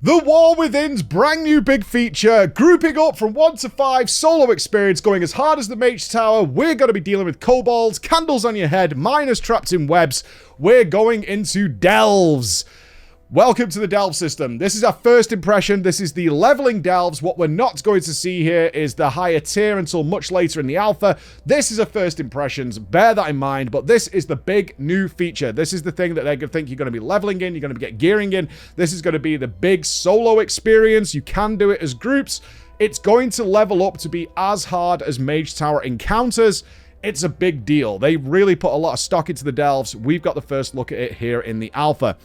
The War Within's brand new big feature, grouping up from 1 to 5, solo experience, going as hard as the Mage Tower. We're going to be dealing with kobolds, candles on your head, miners trapped in webs. We're going into delves. Welcome to the delve system. This is our first impression. This is the leveling delves. What we're not going to see here is the higher tier until much later in the alpha. This is a first impressions. Bear that in mind, but this is the big new feature. This is the thing that they're going to think you're going to be leveling in. You're going to get gearing in. This is going to be the big solo experience. You can do it as groups. It's going to level up to be as hard as Mage Tower encounters. It's a big deal. They really put a lot of stock into the delves. We've got the first look at it here in the alpha.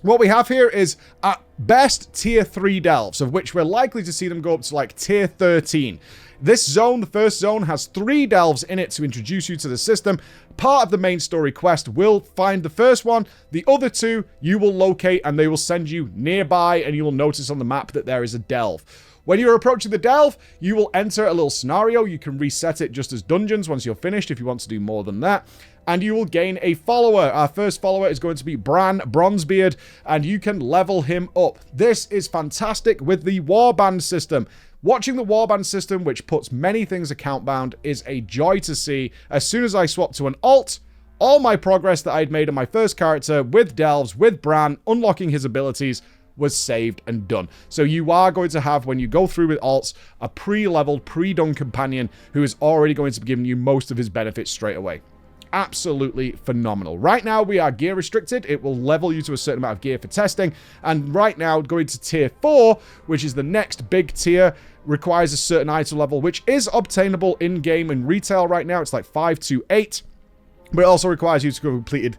What we have here is, at best, tier 3 delves, of which we're likely to see them go up to like tier 13. This zone, the first zone, has 3 delves in it to introduce you to the system. Part of the main story quest will find the first one. The other 2 you will locate and they will send you nearby, and you will notice on the map that there is a delve. When you're approaching the delve, you will enter a little scenario. You can reset it just as dungeons once you're finished if you want to do more than that. And you will gain a follower. Our first follower is going to be Bran Bronzebeard, and you can level him up. This is fantastic with the warband system. Watching the warband system, which puts many things account bound, is a joy to see. As soon as I swap to an alt, all my progress that I'd made on my first character with delves, with Bran, unlocking his abilities, was saved and done. So you are going to have, when you go through with alts, a pre-leveled, pre-done companion who is already going to be giving you most of his benefits straight away. Absolutely phenomenal. Right now, we are gear restricted. It will level you to a certain amount of gear for testing. And right now, going to tier 4, which is the next big tier, requires a certain item level, which is obtainable in-game and retail right now. It's like 528. But it also requires you to have completed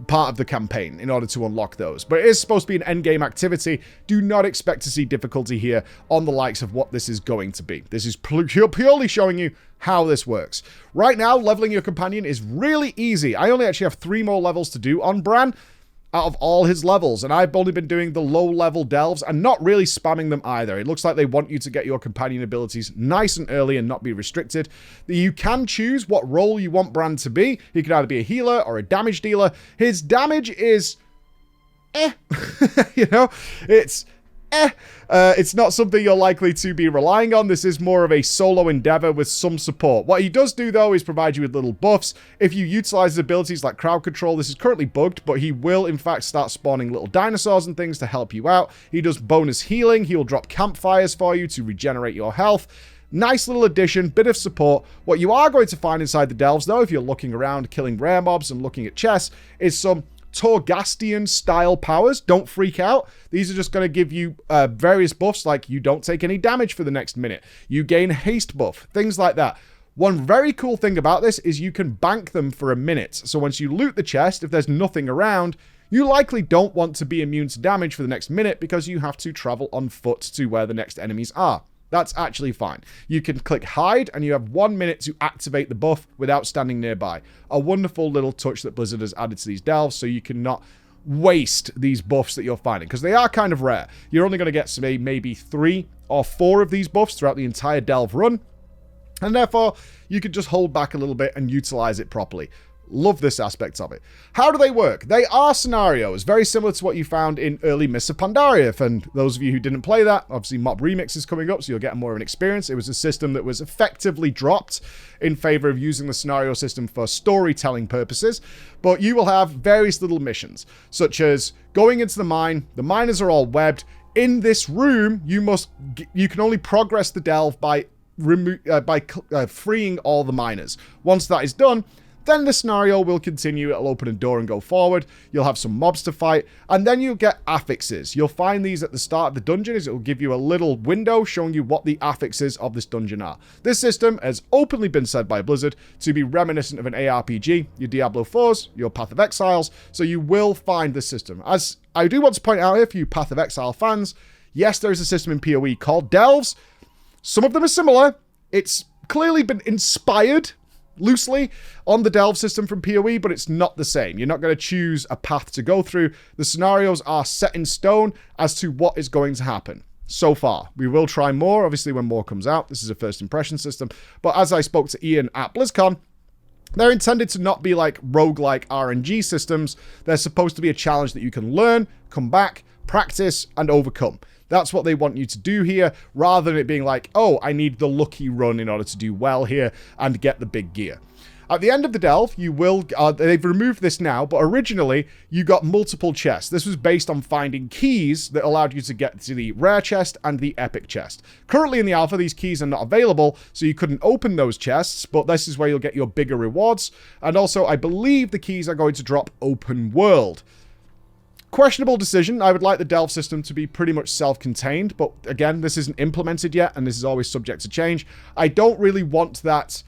part of the campaign in order to unlock those. But it is supposed to be an endgame activity. Do not expect to see difficulty here on the likes of what this is going to be. This is purely showing you how this works. Right now, leveling your companion is really easy. I only actually have 3 more levels to do on Bran out of all his levels, and I've only been doing the low-level delves and not really spamming them either. It looks like they want you to get your companion abilities nice and early and not be restricted. You can choose what role you want Bran to be. He could either be a healer or a damage dealer. His damage is you know, it's not something you're likely to be relying on. This is more of a solo endeavor with some support. What he does do, though, is provide you with little buffs. If you utilize his abilities like crowd control, this is currently bugged, but he will, in fact, start spawning little dinosaurs and things to help you out. He does bonus healing. He will drop campfires for you to regenerate your health. Nice little addition, bit of support. What you are going to find inside the delves, though, if you're looking around, killing rare mobs and looking at chests, is some Torghastian style powers. Don't freak out. These are just going to give you various buffs, like you don't take any damage for the next minute. You gain haste buff, things like that. One very cool thing about this is you can bank them for a minute. So once you loot the chest, if there's nothing around, you likely don't want to be immune to damage for the next minute because you have to travel on foot to where the next enemies are. That's actually fine. You can click hide and you have 1 minute to activate the buff without standing nearby. A wonderful little touch that Blizzard has added to these delves so you cannot waste these buffs that you're finding, because they are kind of rare. You're only going to get say maybe 3 or 4 of these buffs throughout the entire delve run, and therefore you can just hold back a little bit and utilize it properly. Love this aspect of it. How do they work? They are scenarios, very similar to what you found in early Mists of Pandaria. And those of you who didn't play that, obviously Mob Remix is coming up, so you'll get more of an experience. It was a system that was effectively dropped in favor of using the scenario system for storytelling purposes. But you will have various little missions, such as going into the mine. The miners are all webbed. In this room, you can only progress the delve by freeing all the miners. Once that is done, then the scenario will continue. It'll open a door and go forward. You'll have some mobs to fight, and then you'll get affixes. You'll find these at the start of the dungeon, as it will give you a little window showing you what the affixes of this dungeon are. This system has openly been said by Blizzard to be reminiscent of an ARPG, your Diablo 4s, your Path of Exiles, so you will find this system. As I do want to point out here for you Path of Exile fans, yes, there is a system in PoE called Delves. Some of them are similar. It's clearly been inspired loosely on the delve system from PoE, but it's not the same. You're not going to choose a path to go through. The scenarios are set in stone as to what is going to happen. So far, we will try more, obviously, when more comes out. This is a first impression system. But as I spoke to Ian at BlizzCon, They're intended to not be like roguelike RNG systems. They're supposed to be a challenge that you can learn, come back, practice, and overcome. That's what they want you to do here, rather than it being like, oh, I need the lucky run in order to do well here and get the big gear. At the end of the delve, you will, they've removed this now, but originally you got multiple chests. This was based on finding keys that allowed you to get to the rare chest and the epic chest. Currently in the alpha, these keys are not available, so you couldn't open those chests, but this is where you'll get your bigger rewards. And also, I believe the keys are going to drop open world. Questionable decision. I would like the delve system to be pretty much self-contained, but again, this isn't implemented yet, and this is always subject to change. I don't really want that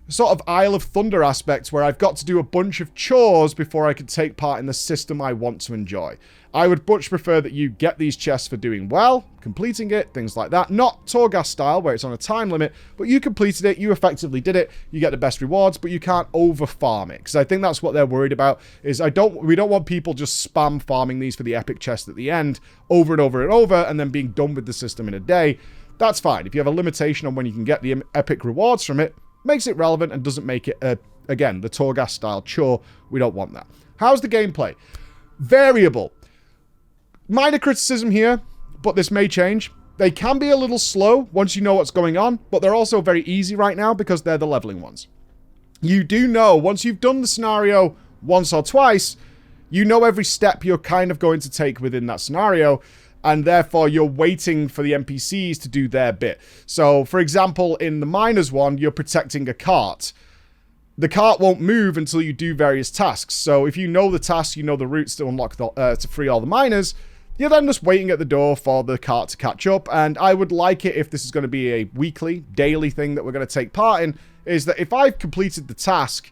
sort of Isle of Thunder aspect where I've got to do a bunch of chores before I can take part in the system I want to enjoy. I would much prefer that you get these chests for doing well, completing it, things like that. Not Torghast style, where it's on a time limit, but you completed it, you effectively did it, you get the best rewards, but you can't over-farm it. Because I think that's what they're worried about, is we don't want people just spam farming these for the epic chest at the end, over and over and over, and then being done with the system in a day. That's fine. If you have a limitation on when you can get the epic rewards from it, makes it relevant and doesn't make it, again, the Torghast style chore. We don't want that. How's the gameplay? Variable. Minor criticism here, but this may change. They can be a little slow once you know what's going on, but they're also very easy right now because they're the leveling ones. You do know, once you've done the scenario once or twice, you know every step you're kind of going to take within that scenario, and therefore you're waiting for the NPCs to do their bit. So, for example, in the miners one, you're protecting a cart. The cart won't move until you do various tasks. So if you know the task, you know the routes to unlock to free all the miners, you're then just waiting at the door for the cart to catch up. And I would like it if this is going to be a weekly, daily thing that we're going to take part in, is that if I've completed the task,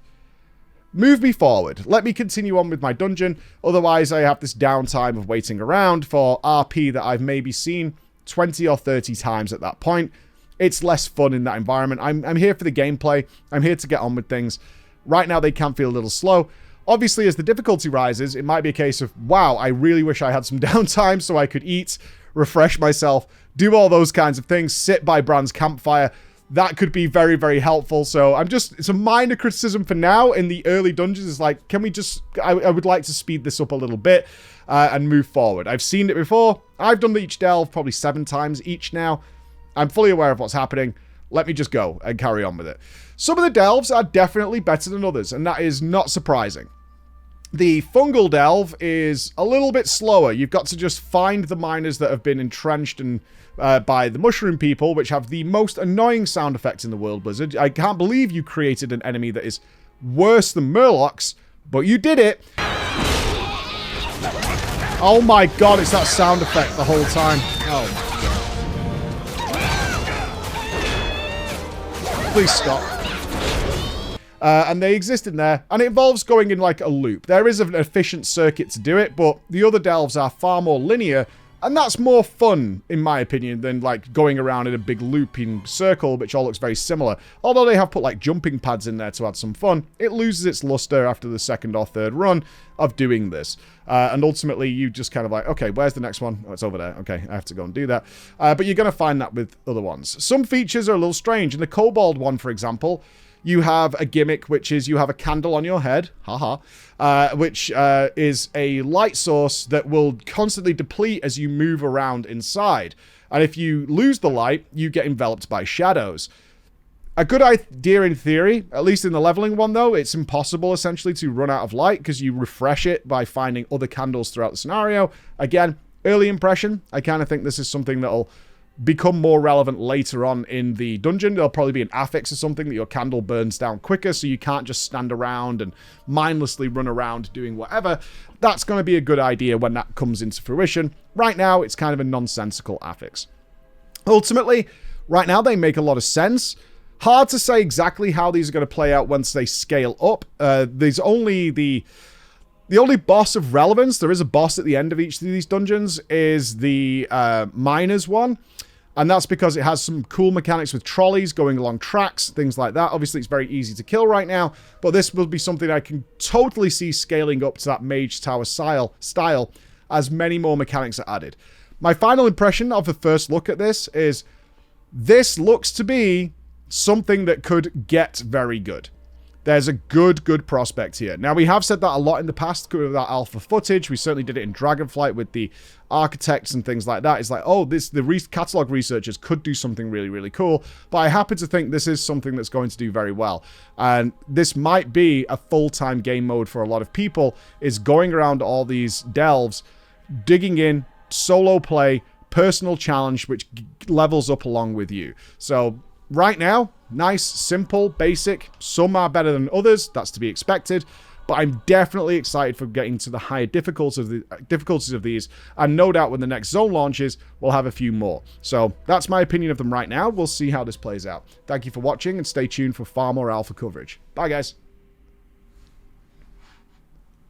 move me forward. Let me continue on with my dungeon. Otherwise, I have this downtime of waiting around for RP that I've maybe seen 20 or 30 times at that point. It's less fun in that environment. I'm here for the gameplay. I'm here to get on with things. Right now, they can feel a little slow. Obviously, as the difficulty rises, it might be a case of, wow, I really wish I had some downtime so I could eat, refresh myself, do all those kinds of things, sit by Bran's campfire. That could be very, very helpful. So it's a minor criticism for now in the early dungeons. It's like, can we just, I would like to speed this up a little bit and move forward. I've seen it before. I've done each delve probably 7 times each now. I'm fully aware of what's happening. Let me just go and carry on with it. Some of the delves are definitely better than others, and that is not surprising. The fungal delve is a little bit slower. You've got to just find the miners that have been entrenched and by the mushroom people, which have the most annoying sound effects in the world, Blizzard. I can't believe you created an enemy that is worse than Murlocs, but you did it. Oh my god, it's that sound effect the whole time. Oh my god. Please stop. And they exist in there, and it involves going in like a loop. There is an efficient circuit to do it, but the other delves are far more linear, and that's more fun, in my opinion, than like going around in a big looping circle, which all looks very similar. Although they have put like jumping pads in there to add some fun, it loses its luster after the second or third run of doing this. And ultimately, you just kind of like, okay, where's the next one? Oh, it's over there. Okay, I have to go and do that. But you're going to find that with other ones. Some features are a little strange. In the kobold one, for example, you have a gimmick, which is you have a candle on your head, which is a light source that will constantly deplete as you move around inside. And if you lose the light, you get enveloped by shadows. A good idea in theory, at least in the leveling one though, it's impossible essentially to run out of light because you refresh it by finding other candles throughout the scenario. Again, early impression, I kind of think this is something that'll become more relevant later on in the dungeon. There'll probably be an affix or something that your candle burns down quicker, so you can't just stand around and mindlessly run around doing whatever. That's going to be a good idea when that comes into fruition. Right now, it's kind of a nonsensical affix. Ultimately, right now, they make a lot of sense. Hard to say exactly how these are going to play out once they scale up. There's only the only boss of relevance, there is a boss at the end of each of these dungeons, is the miners one. And that's because it has some cool mechanics with trolleys going along tracks, things like that. Obviously, it's very easy to kill right now, but this will be something I can totally see scaling up to that Mage Tower style as many more mechanics are added. My final impression of the first look at this is this looks to be something that could get very good. there's a good prospect here. Now, we have said that a lot in the past with that alpha footage. We certainly did it in Dragonflight with the architects and things like that. It's like, oh, the catalog researchers could do something really cool. But I happen to think this is something that's going to do very well. And this might be a full-time game mode for a lot of people, is going around all these delves, digging in, solo play, personal challenge, which levels up along with you. So right now, nice, simple, basic. Some are better than others. That's to be expected. But I'm definitely excited for getting to the higher difficulties of these. And no doubt when the next zone launches, we'll have a few more. So that's my opinion of them right now. We'll see how this plays out. Thank you for watching and stay tuned for far more alpha coverage. Bye, guys.